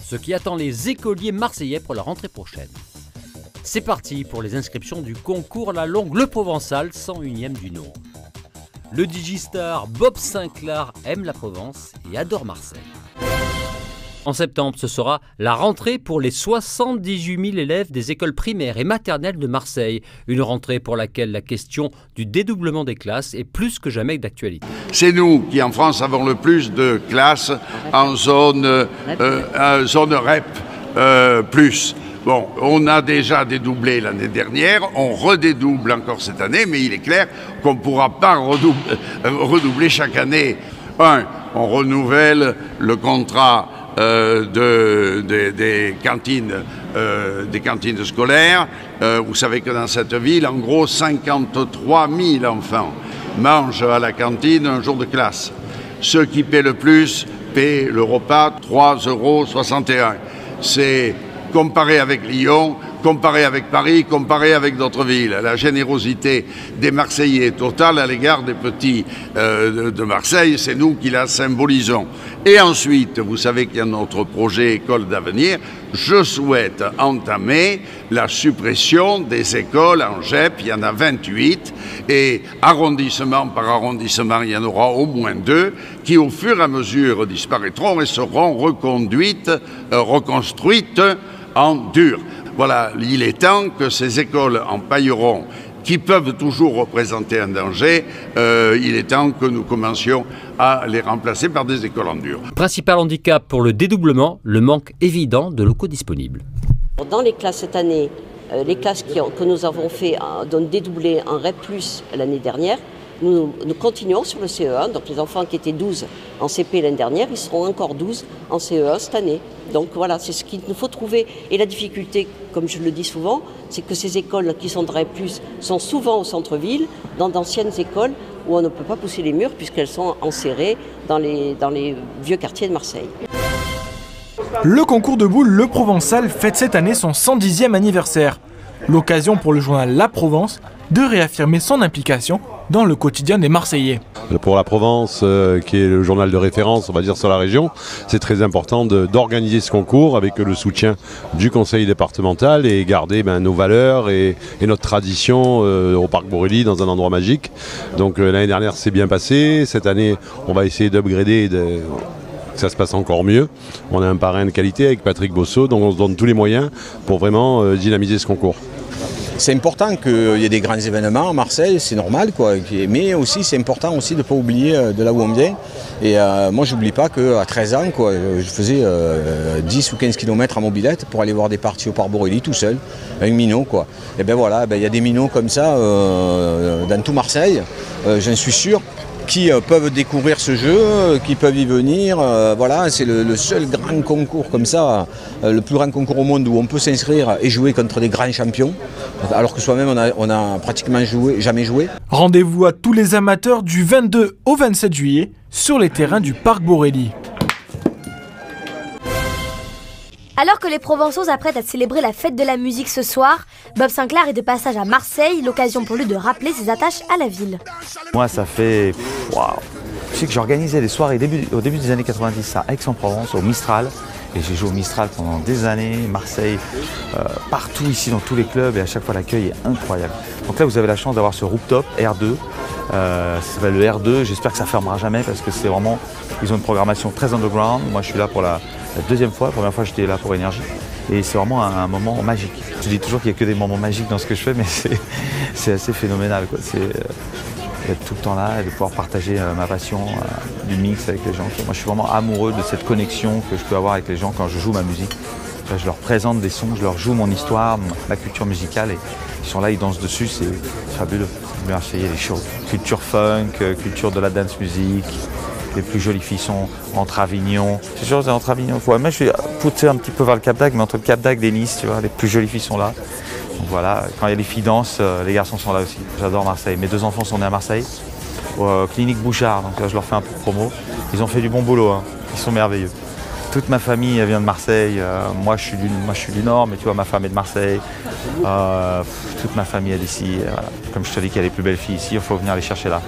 ce qui attend les écoliers marseillais pour la rentrée prochaine. C'est parti pour les inscriptions du concours La Longue Le Provençal 101e du nom. Le digistar Bob Sinclair aime la Provence et adore Marseille. En septembre, ce sera la rentrée pour les 78 000 élèves des écoles primaires et maternelles de Marseille. Une rentrée pour laquelle la question du dédoublement des classes est plus que jamais d'actualité. C'est nous qui, en France, avons le plus de classes en zone REP+. Bon, on a déjà dédoublé l'année dernière, on redédouble encore cette année, mais il est clair qu'on ne pourra pas redoubler chaque année. On renouvelle le contrat des cantines scolaires. Vous savez que dans cette ville, en gros, 53 000 enfants mangent à la cantine un jour de classe. Ceux qui paient le plus paient le repas 3,61 €. C'est comparé avec Lyon, comparé avec Paris, comparé avec d'autres villes. La générosité des Marseillais est totale à l'égard des petits de Marseille, c'est nous qui la symbolisons. Et ensuite, vous savez qu'il y a notre projet École d'avenir. Je souhaite entamer la suppression des écoles en GEP, il y en a 28, et arrondissement par arrondissement, il y en aura au moins 2, qui au fur et à mesure disparaîtront et seront reconstruites en dur. Voilà, il est temps que ces écoles en pailleron, qui peuvent toujours représenter un danger, il est temps que nous commencions à les remplacer par des écoles en dur. Principal handicap pour le dédoublement, le manque évident de locaux disponibles. Dans les classes cette année, les classes que nous avons fait dédoubler en REP+, l'année dernière, nous continuons sur le CE1, donc les enfants qui étaient 12 en CP l'année dernière, ils seront encore 12 en CE1 cette année. Donc voilà, c'est ce qu'il nous faut trouver. Et la difficulté, comme je le dis souvent, c'est que ces écoles qui sont de REP+, sont souvent au centre-ville, dans d'anciennes écoles où on ne peut pas pousser les murs puisqu'elles sont enserrées dans les vieux quartiers de Marseille. Le concours de boules Le Provençal fête cette année son 110e anniversaire. L'occasion pour le journal La Provence de réaffirmer son implication dans le quotidien des Marseillais. Pour la Provence, qui est le journal de référence, on va dire, sur la région, c'est très important d'organiser ce concours avec le soutien du conseil départemental et garder nos valeurs et notre tradition au Parc Borély, dans un endroit magique. Donc l'année dernière, c'est bien passé. Cette année, on va essayer d'upgrader que ça se passe encore mieux. On a un parrain de qualité avec Patrick Bosso, donc on se donne tous les moyens pour vraiment dynamiser ce concours. C'est important qu'il y ait des grands événements à Marseille, c'est normal, quoi. Mais aussi c'est important aussi de ne pas oublier de là où on vient. Et moi je n'oublie pas qu'à 13 ans, quoi, je faisais 10 ou 15 km à mobilette pour aller voir des parties au Parc Borély tout seul, avec minot, quoi. Et bien voilà, il y a des minots comme ça dans tout Marseille, j'en suis sûr, qui peuvent découvrir ce jeu, qui peuvent y venir. Voilà, c'est le seul grand concours comme ça, le plus grand concours au monde où on peut s'inscrire et jouer contre des grands champions, alors que soi-même on a pratiquement jamais joué. Rendez-vous à tous les amateurs du 22 au 27 juillet sur les terrains du Parc Borély. Alors que les Provençaux s'apprêtent à célébrer la fête de la musique ce soir, Bob Sinclair est de passage à Marseille, l'occasion pour lui de rappeler ses attaches à la ville. Moi, ça fait... Waouh. Je sais que j'organisais des soirées au début des années 90 à Aix-en-Provence, au Mistral. Et j'ai joué au Mistral pendant des années, Marseille, partout ici dans tous les clubs, et à chaque fois l'accueil est incroyable. Donc là, vous avez la chance d'avoir ce rooftop R2. Ça s'appelle le R2, j'espère que ça ne fermera jamais parce que c'est vraiment... Ils ont une programmation très underground. Moi, je suis là pour la deuxième fois. La première fois, j'étais là pour Énergie. Et c'est vraiment un moment magique. Je dis toujours qu'il n'y a que des moments magiques dans ce que je fais, mais c'est assez phénoménal, quoi. D'être tout le temps là et de pouvoir partager ma passion du mix avec les gens. Moi, je suis vraiment amoureux de cette connexion que je peux avoir avec les gens quand je joue ma musique. Je leur présente des sons, je leur joue mon histoire, ma culture musicale, et ils sont là, ils dansent dessus, c'est fabuleux. Les Marseillais, les shows. Culture funk, culture de la dance music. Les plus jolies filles sont entre Avignon. C'est sûr, c'est entre Avignon. Ouais, moi, je suis poussé un petit peu vers le Cap d'Agde, mais entre le Cap d'Agde et Nice, tu vois, les plus jolies filles sont là. Donc voilà, quand il y a les filles dansent, les garçons sont là aussi. J'adore Marseille. Mes 2 enfants sont nés à Marseille, Clinique Bouchard, donc là, je leur fais un peu de promo. Ils ont fait du bon boulot, hein. Ils sont merveilleux. Toute ma famille elle vient de Marseille. Moi, je suis du Nord, mais tu vois, ma femme est de Marseille. Toute ma famille est d'ici. Voilà. Comme je te dis qu'il y a les plus belles filles ici, il faut venir les chercher là.